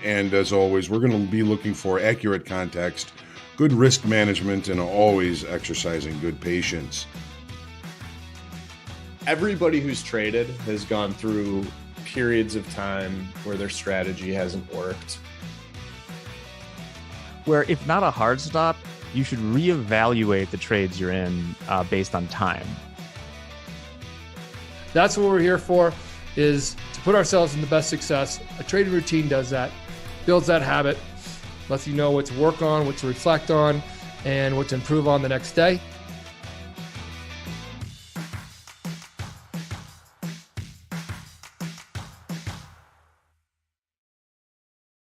And as always, we're going to be looking for accurate context, good risk management, and always exercising good patience. Everybody who's traded has gone through periods of time where their strategy hasn't worked. Where if not a hard stop, you should reevaluate the trades you're in based on time. That's what we're here for, is to put ourselves in the best success. A trading routine does that, builds that habit, lets you know what to work on, what to reflect on, and what to improve on the next day.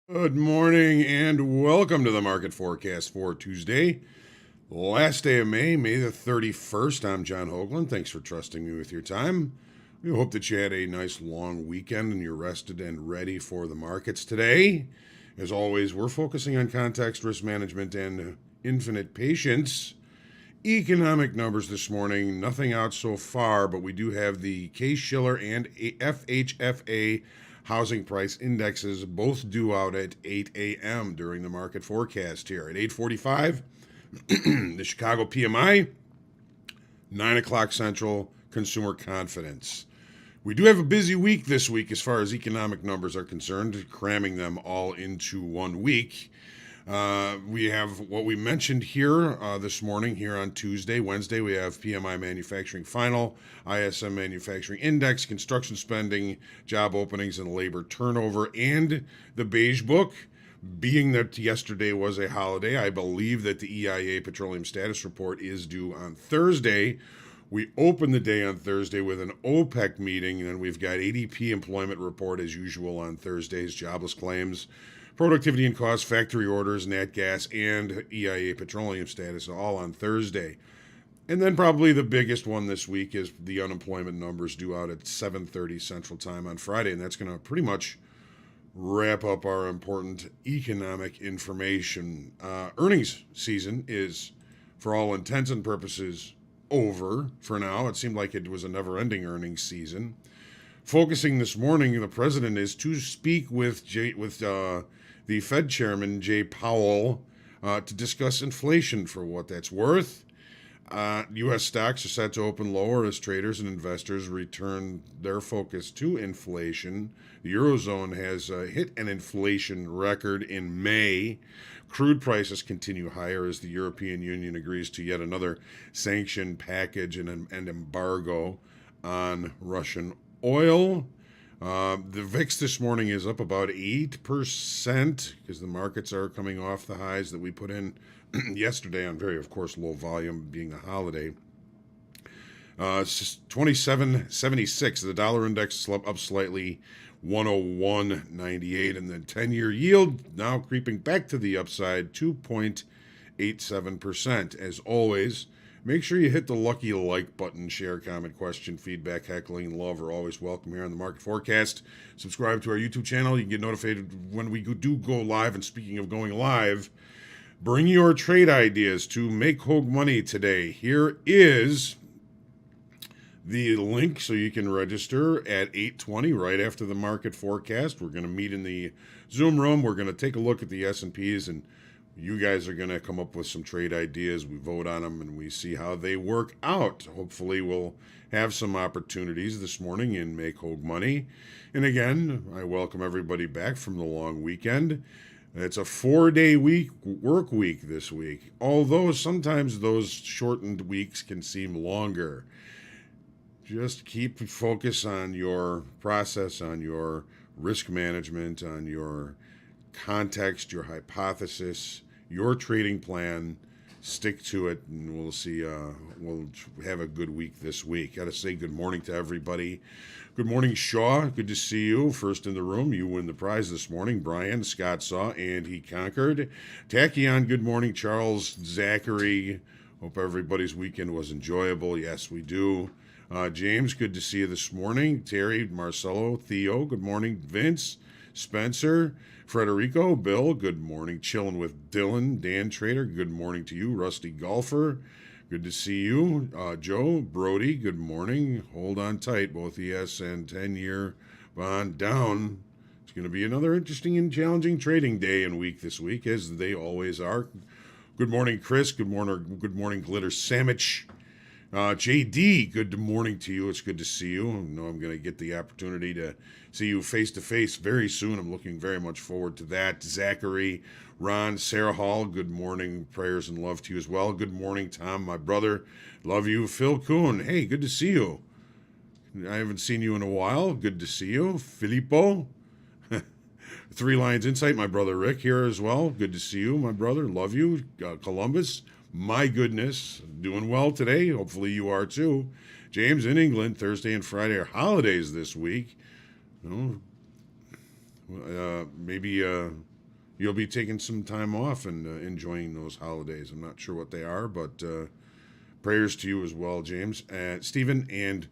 Good morning and welcome to the market forecast for Tuesday, last day of May, May the 31st. I'm John Hoagland. Thanks for trusting me with your time. We hope that you had a nice long weekend and you're rested and ready for the markets today. As always, we're focusing on context, risk management, and infinite patience. Economic numbers this morning, nothing out so far, but we do have the Case-Shiller and FHFA housing price indexes both due out at 8 a.m. during the market forecast here. At 8:45, the Chicago PMI, 9 o'clock Central, consumer confidence. We do have a busy week this week as far as economic numbers are concerned, cramming them all into 1 week. We have what we mentioned here this morning, here on Tuesday. Wednesday, we have PMI manufacturing final, ISM manufacturing index, construction spending, job openings, and labor turnover, and the beige book. Being that yesterday was a holiday, I believe that the EIA petroleum status report is due on Thursday. We open the day on Thursday with an OPEC meeting, and then we've got ADP employment report as usual on Thursdays, jobless claims, productivity and cost, factory orders, nat gas, and EIA petroleum status all on Thursday. And then probably the biggest one this week is the unemployment numbers due out at 7:30 Central Time on Friday, and that's going to pretty much wrap up our important economic information. Earnings season is, for all intents and purposes, over for now. It seemed like it was a never-ending earnings season. Focusing this morning, the president is to speak with the Fed chairman, Jay Powell, to discuss inflation for what that's worth. U.S. stocks are set to open lower as traders and investors return their focus to inflation. The Eurozone has hit an inflation record in May. Crude prices continue higher as the European Union agrees to yet another sanction package and embargo on Russian oil. The VIX this morning is up about 8% because the markets are coming off the highs that we put in yesterday on very, of course, low volume being the holiday. It's just 27.76. The dollar index up slightly, 101.98, and the 10-year yield now creeping back to the upside, 2.87%. As always, make sure you hit the lucky like button. Share, comment, question, feedback, heckling, and love are always welcome here on the Market Forecast. Subscribe to our YouTube channel. You can get notified when we do go live. And speaking of going live, bring your trade ideas to Make Hoag Money today. Here is the link so you can register at 8:20 right after the market forecast. We're going to meet in the Zoom room. We're going to take a look at the S&Ps, and you guys are going to come up with some trade ideas. We vote on them, and we see how they work out. Hopefully, we'll have some opportunities this morning in Make Hoag Money. And again, I welcome everybody back from the long weekend. It's a 4-day work week this week, although sometimes those shortened weeks can seem longer. Just keep focus on your process, on your risk management, on your context, your hypothesis, your trading plan. Stick to it, and we'll see. We'll have a good week this week. Got to say good morning to everybody. Good morning, Shaw. Good to see you. First in the room. You win the prize this morning. Brian, Scott saw, and he conquered. Tachyon, good morning. Charles, Zachary. Hope everybody's weekend was enjoyable. Yes, we do. James, good to see you this morning. Terry, Marcelo, Theo, good morning. Vince, Spencer, Frederico, Bill, good morning. Chilling with Dylan, Dan Trader, good morning to you. Rusty Golfer, good to see you. Joe, Brody, good morning. Hold on tight, both ES and 10-year bond down It's going to be another interesting and challenging trading day and week this week, as they always are. Good morning, Chris. Good morning, Glitter Sandwich. JD, good morning to you. It's good to see you. I know I'm going to get the opportunity to see you face to face very soon. I'm looking very much forward to that. Zachary, Ron, Sarah Hall, good morning. Prayers and love to you as well. Good morning, Tom, my brother. Love you. Phil Kuhn, hey, good to see you. I haven't seen you in a while. Good to see you. Filippo, Three Lions Insight, my brother Rick here as well. Good to see you, my brother. Love you. Columbus, my goodness, doing well today. Hopefully you are too. James in England, Thursday and Friday are holidays this week. Maybe you'll be taking some time off and enjoying those holidays. I'm not sure what they are, but prayers to you as well, James, Stephen, and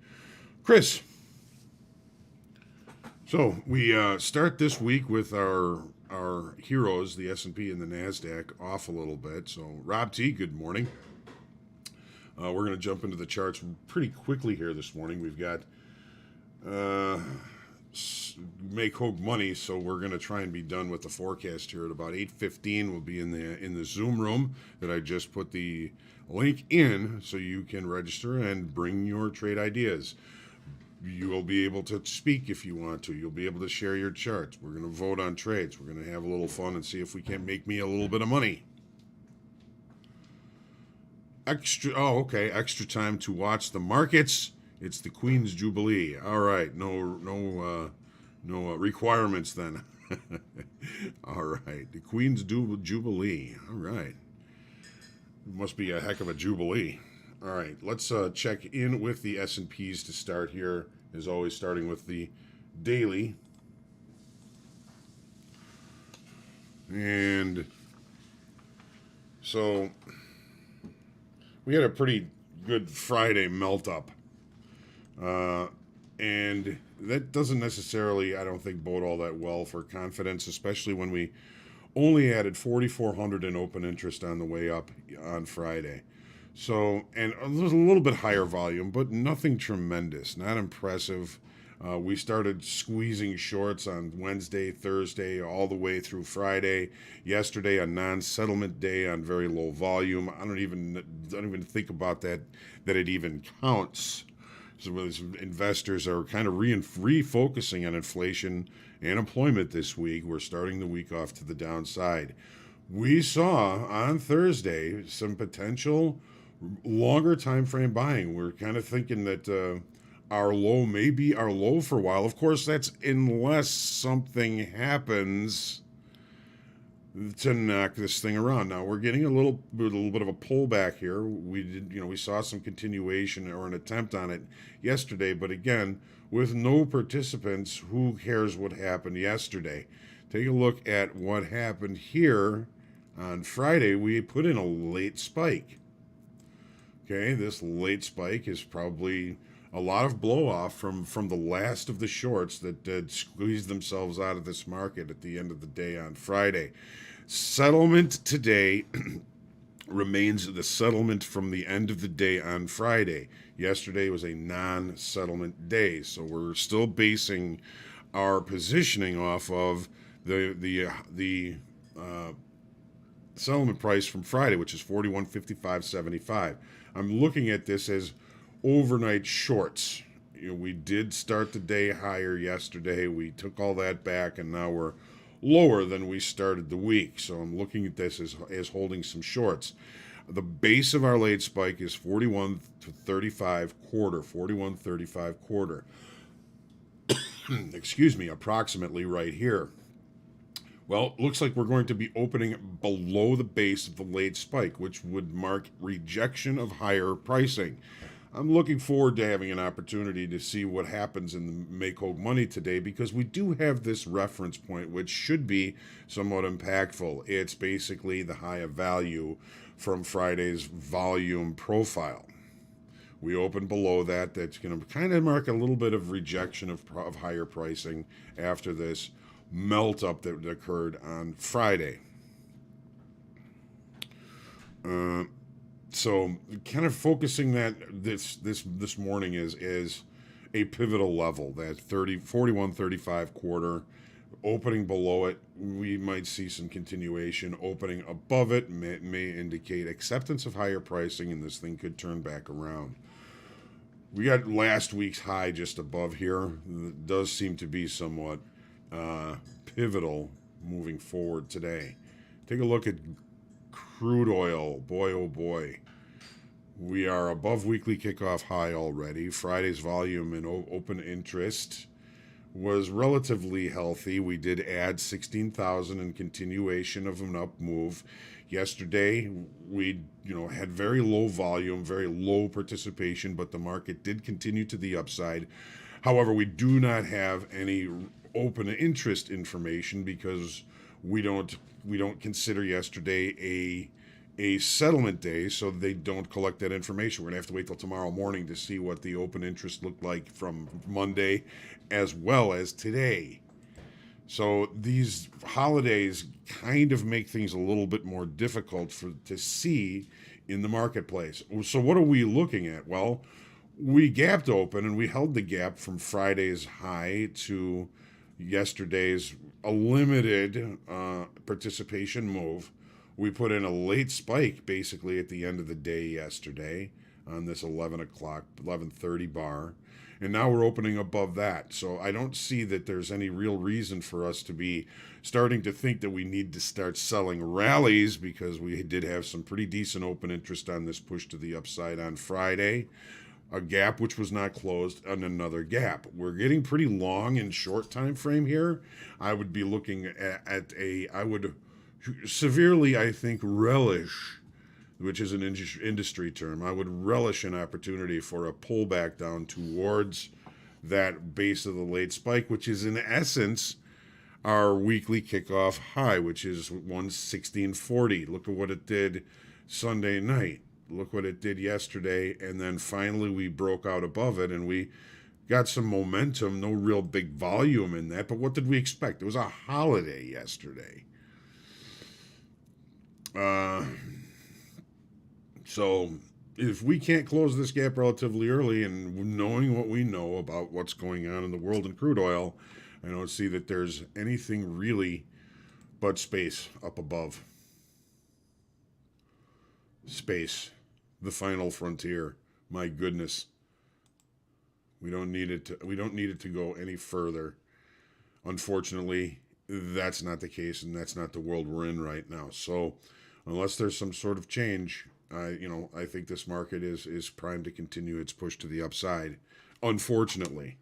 Chris. So we start this week with our heroes, the S&P and the Nasdaq, off a little bit. So Rob T, good morning. We're going to jump into the charts pretty quickly here this morning. We've got make hope money, so we're going to try and be done with the forecast here at about 8:15. We'll be in the Zoom room that I just put the link in, so you can register and bring your trade ideas. You will be able to speak if you want to. You'll be able to share your charts. We're going to vote on trades. We're going to have a little fun and see if we can't make me a little bit of money. Extra time to watch the markets. It's the Queen's Jubilee. All right, no requirements then. All right, the Queen's Jubilee. All right, it must be a heck of a jubilee. All right, let's check in with the S&Ps to start here. As always, starting with the daily. And so we had a pretty good Friday melt up. And that doesn't necessarily, I don't think, bode all that well for confidence, especially when we only added 4,400 in open interest on the way up on Friday. So, and there's a little bit higher volume, but nothing tremendous, not impressive. We started squeezing shorts on Wednesday, Thursday, all the way through Friday. Yesterday, a non-settlement day on very low volume. I don't even think about that it even counts. So investors are kind of refocusing on inflation and employment this week. We're starting the week off to the downside. We saw on Thursday some potential longer time frame buying. We're kind of thinking that our low may be our low for a while. Of course, that's unless something happens to knock this thing around. Now we're getting a little bit of a pullback here. We saw some continuation or an attempt on it yesterday, but again, with no participants, who cares what happened yesterday? Take a look at what happened here on Friday. We put in a late spike. Okay, this late spike is probably a lot of blow off from the last of the shorts that squeezed themselves out of this market at the end of the day on Friday. Settlement today remains the settlement from the end of the day on Friday. Yesterday was a non-settlement day, so we're still basing our positioning off of the settlement price from Friday, which is 41.55.75. I'm looking at this as overnight shorts. We did start the day higher yesterday. We took all that back, and now we're lower than we started the week. So I'm looking at this as holding some shorts. The base of our late spike is 41.35 quarter, 41.35 quarter. Excuse me, approximately right here. Well, it looks like we're going to be opening below the base of the late spike, which would mark rejection of higher pricing. I'm looking forward to having an opportunity to see what happens in the Make Hope Money today, because we do have this reference point, which should be somewhat impactful. It's basically the high of value from Friday's volume profile. We open below that. That's going to kind of mark a little bit of rejection of higher pricing after this melt up that occurred on Friday. So kind of focusing that this morning is a pivotal level, that 41.35 quarter Opening below it, we might see some continuation. Opening above it may indicate acceptance of higher pricing, and this thing could turn back around. We got last week's high just above here. It does seem to be somewhat pivotal moving forward today. Take a look at crude oil. Boy, oh boy. We are above weekly kickoff high already. Friday's volume and open interest was relatively healthy. We did add 16,000 in continuation of an up move. Yesterday, we had very low volume, very low participation, but the market did continue to the upside. However, we do not have any open interest information because we don't consider yesterday a settlement day, so they don't collect that information. We're gonna have to wait till tomorrow morning to see what the open interest looked like from Monday as well as today. So these holidays kind of make things a little bit more difficult to see in the marketplace. So what are we looking at? Well, we gapped open and we held the gap from Friday's high to yesterday's a limited participation move. We put in a late spike basically at the end of the day yesterday on this 11:30 bar. And now we're opening above that. So I don't see that there's any real reason for us to be starting to think that we need to start selling rallies, because we did have some pretty decent open interest on this push to the upside on Friday. A gap which was not closed, and another gap. We're getting pretty long in short time frame here. I would be looking I would severely, I think, relish, which is an industry term, I would relish an opportunity for a pullback down towards that base of the late spike, which is in essence our weekly kickoff high, which is 116.40. Look at what it did Sunday night. Look what it did yesterday. And then finally we broke out above it and we got some momentum, no real big volume in that. But what did we expect? It was a holiday yesterday. So if we can't close this gap relatively early, and knowing what we know about what's going on in the world in crude oil, I don't see that there's anything really but space up above. Space, the final frontier. My goodness. We don't need it to go any further. Unfortunately, that's not the case, and that's not the world we're in right now. So unless there's some sort of change, I think this market is primed to continue its push to the upside. Unfortunately,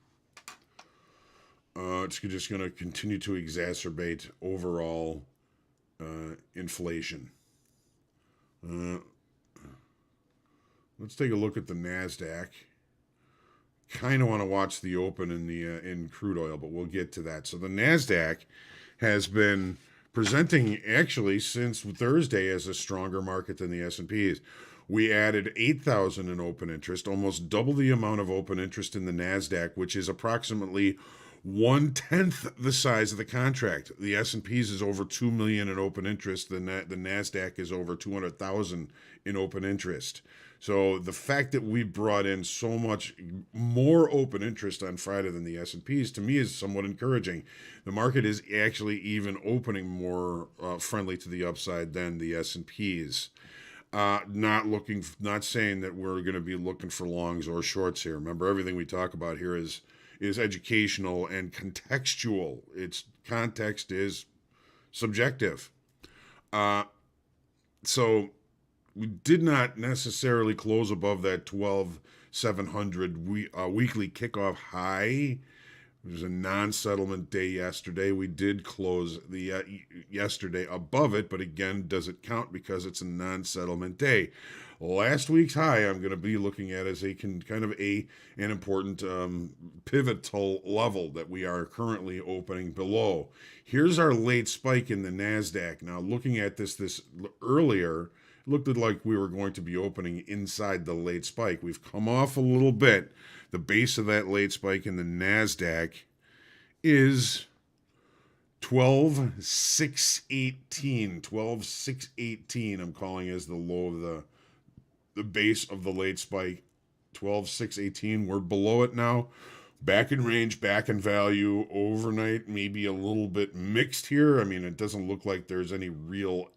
it's just going to continue to exacerbate overall inflation. Let's take a look at the Nasdaq. Kind of want to watch the open in crude oil, but we'll get to that. So the Nasdaq has been presenting actually since Thursday as a stronger market than the S&Ps. We added 8,000 in open interest, almost double the amount of open interest in the Nasdaq, which is approximately 1/10 the size of the contract. The S&Ps is over 2 million in open interest. The Nasdaq is over 200,000 in open interest. So the fact that we brought in so much more open interest on Friday than the S&Ps, to me, is somewhat encouraging. The market is actually even opening more friendly to the upside than the S&Ps. Not saying that we're going to be looking for longs or shorts here. Remember, everything we talk about here is educational and contextual. Its context is subjective. So we did not necessarily close above that 12,700 weekly kickoff high. It was a non-settlement day yesterday. We did close the yesterday above it, but again, does it count because it's a non-settlement day? Last week's high, I'm going to be looking at as an important pivotal level that we are currently opening below. Here's our late spike in the Nasdaq. Now, looking at this earlier, it looked like we were going to be opening inside the late spike. We've come off a little bit. The base of that late spike in the Nasdaq is 12,618. 12,618 I'm calling as the low of the base of the late spike. 12,618. We're below it now. Back in range, back in value, overnight maybe a little bit mixed here. I mean, it doesn't look like there's any real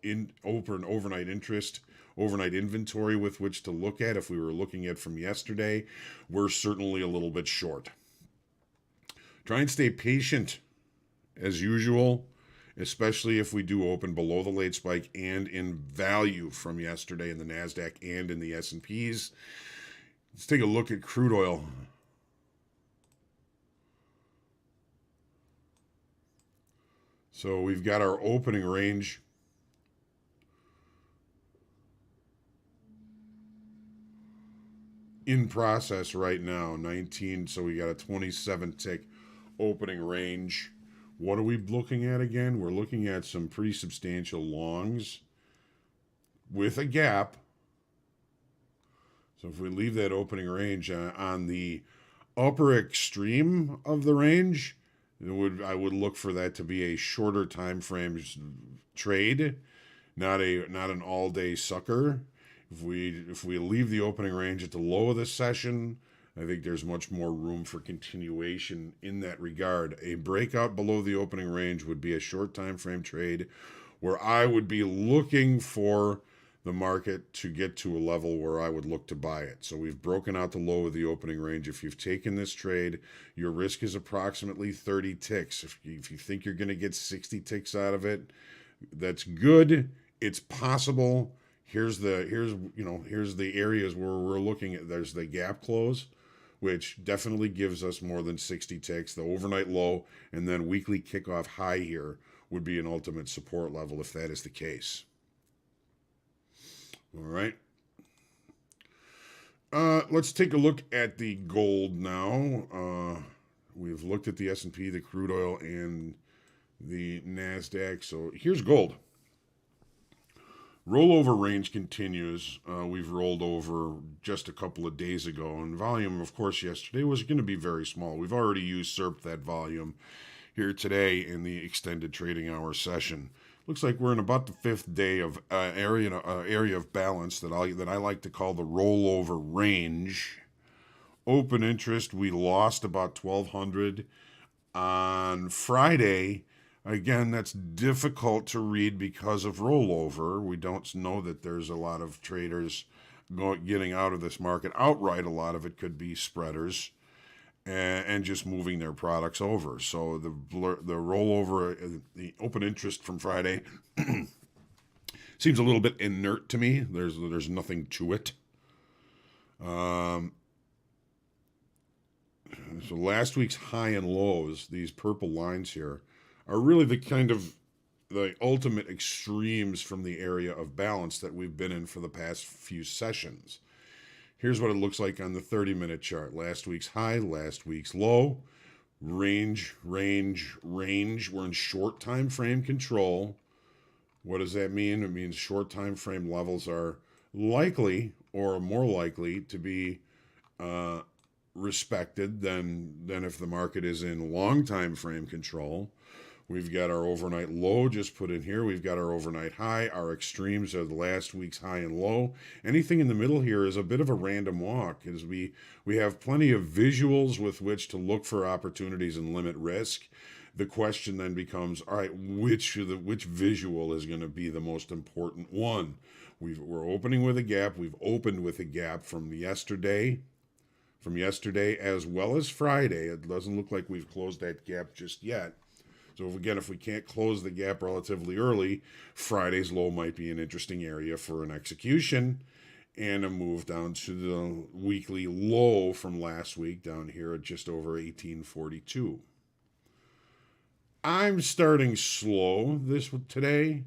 overnight interest, overnight inventory with which to look at. If we were looking at from yesterday, we're certainly a little bit short. Try and stay patient as usual, especially if we do open below the late spike and in value from yesterday in the Nasdaq and in the S&Ps. Let's take a look at crude oil. So we've got our opening range. In process right now, 19. So we got a 27 tick opening range. What are we looking at again? We're looking at some pretty substantial longs with a gap. So if we leave that opening range on the upper extreme of the range, I would look for that to be a shorter time frame trade, not an all-day sucker. If we leave the opening range at the low of the session, I think there's much more room for continuation in that regard. A breakout below the opening range would be a short time frame trade where I would be looking for the market to get to a level where I would look to buy it. So we've broken out the low of the opening range. If you've taken this trade, your risk is approximately 30 ticks. If you think you're going to get 60 ticks out of it, that's good. It's possible. Here's the areas where we're looking at. There's the gap close, which definitely gives us more than 60 ticks. The overnight low and then weekly kickoff high here would be an ultimate support level if that is the case. All right. Let's take a look at the gold now. We've looked at the S&P, the crude oil, and the Nasdaq. So here's gold. Rollover range continues. We've rolled over just a couple of days ago, and volume, of course, yesterday was going to be very small. We've already usurped that volume here today in the extended trading hour session. Looks like we're in about the fifth day of area of balance that I like to call the rollover range. Open interest, we lost about 1,200 on Friday. Again, that's difficult to read because of rollover. We don't know that there's a lot of traders getting out of this market outright. A lot of it could be spreaders and just moving their products over. So the rollover, the open interest from Friday seems a little bit inert to me. There's nothing to it. So last week's high and lows, these purple lines here, are really the ultimate extremes from the area of balance that we've been in for the past few sessions. Here's what it looks like on the 30-minute chart. Last week's high, last week's low, range. We're in short time frame control. What does that mean? It means short time frame levels are likely or more likely to be respected than if the market is in long time frame control. We've got our overnight low just put in here. We've got our overnight high. Our extremes are the last week's high and low. Anything in the middle here is a bit of a random walk, as we have plenty of visuals with which to look for opportunities and limit risk. The question then becomes, all right, which visual is going to be the most important one? We're opening with a gap. We've opened with a gap from yesterday as well as Friday. It doesn't look like we've closed that gap just yet. So if we can't close the gap relatively early, Friday's low might be an interesting area for an execution and a move down to the weekly low from last week down here at just over 1842. I'm starting slow today.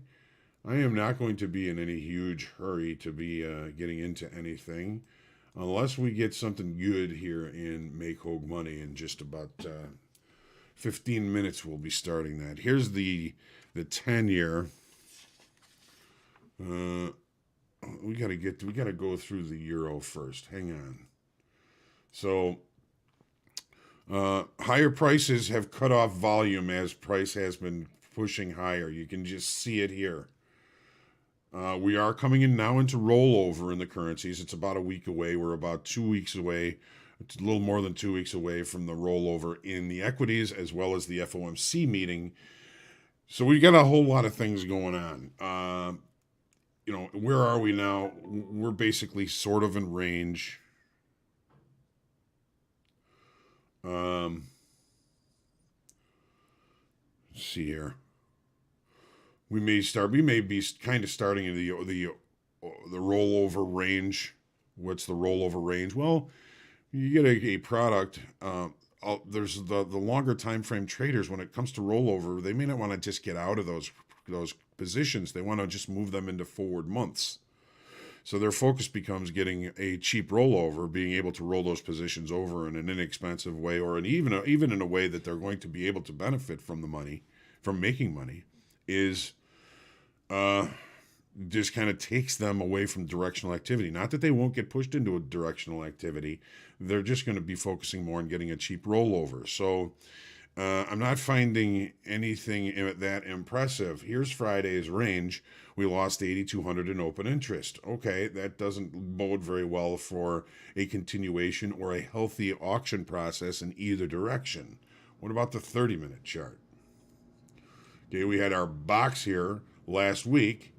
I am not going to be in any huge hurry to be getting into anything unless we get something good here in Make Hogue Money in just about 15 minutes. We'll be starting that. Here's the 10-year. We gotta go through the euro first. Hang on. So higher prices have cut off volume as price has been pushing higher. You can just see it here. We are coming in now into rollover in the currencies. It's about a week away. We're about 2 weeks away It's a little more than 2 weeks away from the rollover in the equities as well as the FOMC meeting. So we got a whole lot of things going on. Where are we now? We're basically sort of in range. Let's see here. We may be kind of starting in the rollover range. What's the rollover range? Well, you get a product. There's the longer time frame traders. When it comes to rollover, they may not want to just get out of those positions. They want to just move them into forward months. So their focus becomes getting a cheap rollover, being able to roll those positions over in an inexpensive way, or even in a way that they're going to be able to benefit from the money, from making money, is just kind of takes them away from directional activity. Not that they won't get pushed into a directional activity. They're just going to be focusing more on getting a cheap rollover. So I'm not finding anything that impressive. Here's Friday's range. We lost 8,200 in open interest. Okay, that doesn't bode very well for a continuation or a healthy auction process in either direction. What about the 30-minute chart? Okay, we had our box here last week.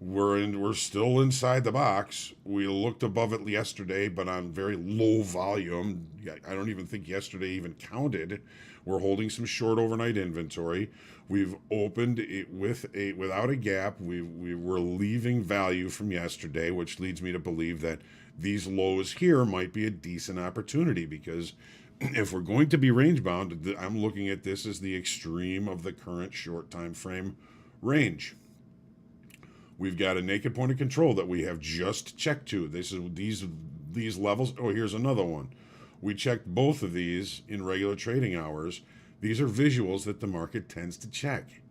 We're still inside the box. We looked above it yesterday, but on very low volume. I don't even think yesterday even counted. We're holding some short overnight inventory. We've opened it without a gap. We were leaving value from yesterday, which leads me to believe that these lows here might be a decent opportunity, because if we're going to be range bound, I'm looking at this as the extreme of the current short time frame range. We've got a naked point of control that we have just checked to. These levels. Oh, here's another one. We checked both of these in regular trading hours. These are visuals that the market tends to check.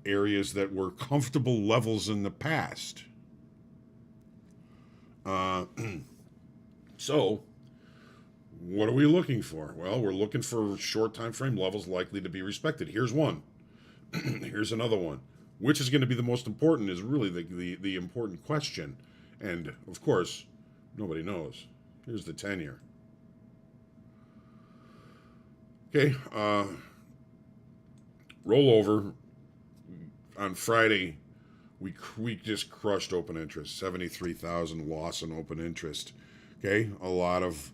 Areas that were comfortable levels in the past. So, what are we looking for? Well, we're looking for short time frame levels likely to be respected. Here's one. Here's another one. Which is going to be the most important is really the important question. And, of course, nobody knows. Here's the 10-year. Okay, rollover on Friday, we just crushed open interest, 73,000 loss in open interest. Okay, a lot of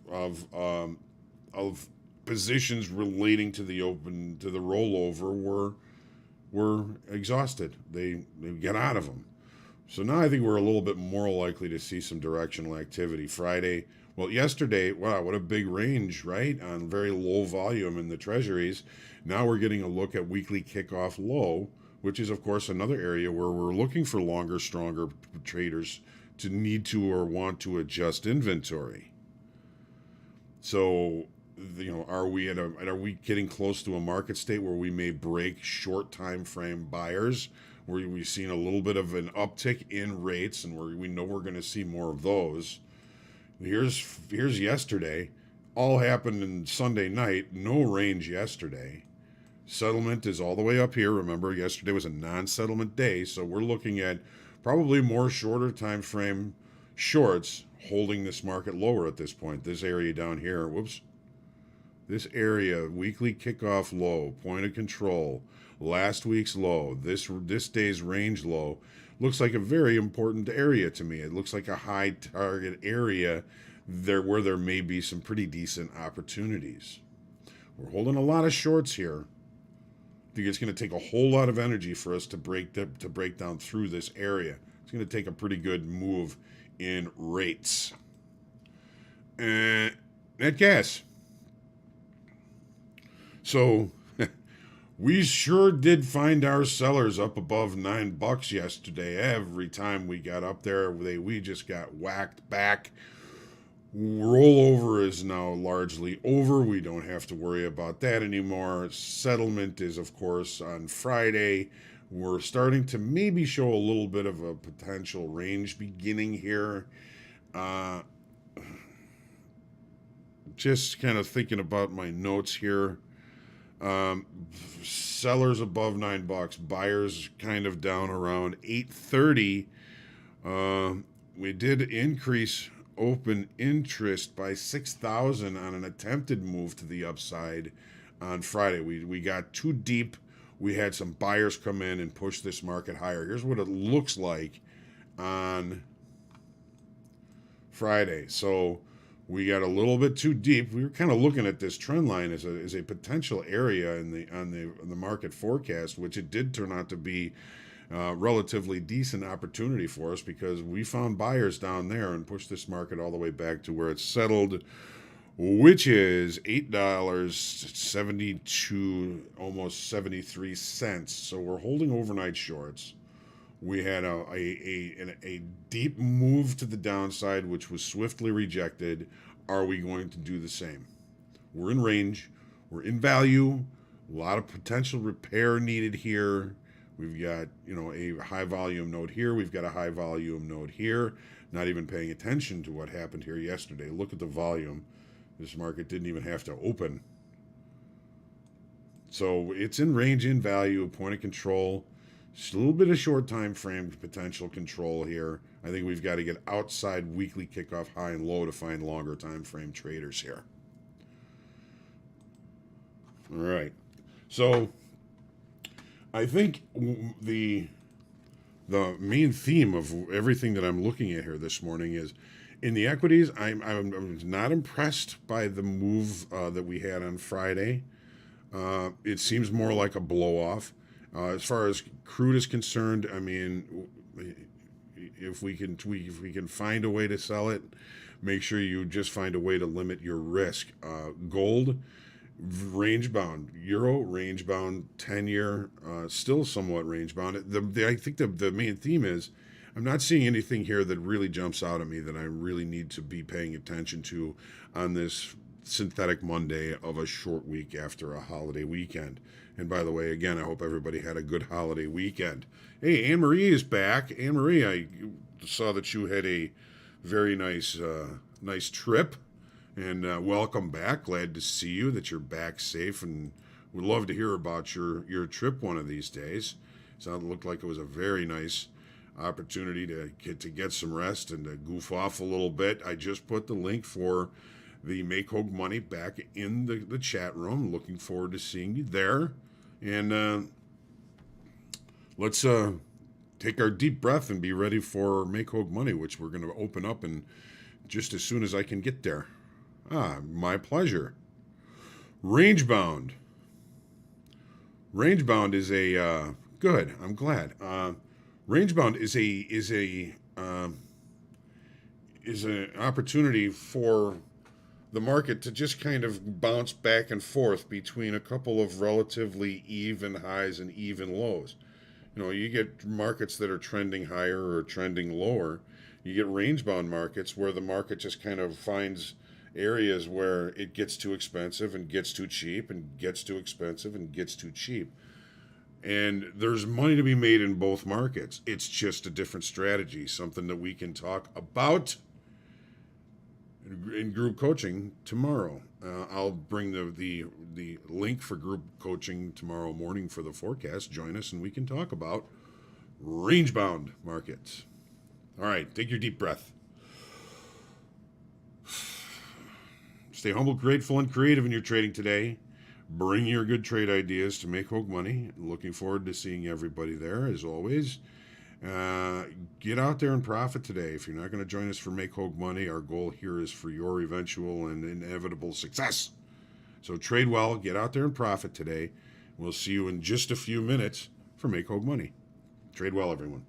positions relating to the rollover were exhausted. They get out of them. So now I think we're a little bit more likely to see some directional activity. Friday, well, yesterday, wow, what a big range, right? On very low volume in the treasuries. Now we're getting a look at weekly kickoff low, which is, of course, another area where we're looking for longer, stronger traders to need to or want to adjust inventory. So, are we getting close to a market state where we may break short time frame buyers, where we've seen a little bit of an uptick in rates, and we know we're going to see more of those? Here's yesterday. All happened in Sunday night. No range yesterday. Settlement is all the way up here. Remember, yesterday was a non-settlement day, so we're looking at probably more shorter time frame shorts holding this market lower at this point. This area down here, this area, weekly kickoff low, point of control, last week's low, this day's range low, looks like a very important area to me. It looks like a high target area there where there may be some pretty decent opportunities. We're holding a lot of shorts here. I think it's going to take a whole lot of energy for us to break down through this area. It's going to take a pretty good move in rates. Net gas. So we sure did find our sellers up above $9 yesterday. Every time we got up there, we just got whacked back. Rollover is now largely over. We don't have to worry about that anymore. Settlement is, of course, on Friday. We're starting to maybe show a little bit of a potential range beginning here. Just kind of thinking about my notes here. Sellers above $9, buyers kind of down around 830. We did increase open interest by 6,000 on an attempted move to the upside on Friday. We got too deep. We had some buyers come in and push this market higher. Here's what it looks like on Friday. So we got a little bit too deep. We were kind of looking at this trend line as a potential area on the market forecast, which it did turn out to be relatively decent opportunity for us, because we found buyers down there and pushed this market all the way back to where it's settled, which is $8.72, almost 73 cents. So we're holding overnight shorts. We had a deep move to the downside, which was swiftly rejected. Are we going to do the same? We're in range. We're in value. A lot of potential repair needed here. We've got, a high volume node here. We've got a high volume node here. Not even paying attention to what happened here yesterday. Look at the volume. This market didn't even have to open. So it's in range, in value, point of control. Just a little bit of short time frame potential control here. I think we've got to get outside weekly kickoff high and low to find longer time frame traders here. All right. So I think the main theme of everything that I'm looking at here this morning is, in the equities, I'm not impressed by the move that we had on Friday. It seems more like a blow-off. As far as crude is concerned, I mean, if we can find a way to sell it, make sure you just find a way to limit your risk. Gold, range bound. Euro, range bound. 10-year, still somewhat range bound. I think the main theme is, I'm not seeing anything here that really jumps out at me that I really need to be paying attention to on this synthetic Monday of a short week after a holiday weekend. And by the way, again, I hope everybody had a good holiday weekend. Hey, Anne Marie is back. Anne Marie, I saw that you had a very nice trip, and welcome back. Glad to see you, that you're back safe, and would love to hear about your trip one of these days. So it looked like it was a very nice opportunity to get some rest and to goof off a little bit. I just put the link for the Make Hogue Money back in the chat room. Looking forward to seeing you there. And let's take our deep breath and be ready for Make Hogue Money, which we're going to open up in just as soon as I can get there. My pleasure. Range bound. Range bound is a good. I'm glad. Range bound is an opportunity for the market to just kind of bounce back and forth between a couple of relatively even highs and even lows. You get markets that are trending higher or trending lower. You get range bound markets where the market just kind of finds areas where it gets too expensive and gets too cheap and gets too expensive and gets too cheap. And there's money to be made in both markets. It's just a different strategy, something that we can talk about in group coaching tomorrow. I'll bring the link for group coaching tomorrow morning for the forecast. Join us and we can talk about range-bound markets. All right, take your deep breath. Stay humble, grateful, and creative in your trading today. Bring your good trade ideas to Make Hogue Money. Looking forward to seeing everybody there, as always. Get out there and profit today. If you're not going to join us for Make Hogue Money, our goal here is for your eventual and inevitable success. So trade well, get out there and profit today. We'll see you in just a few minutes for Make Hogue Money. Trade well, everyone.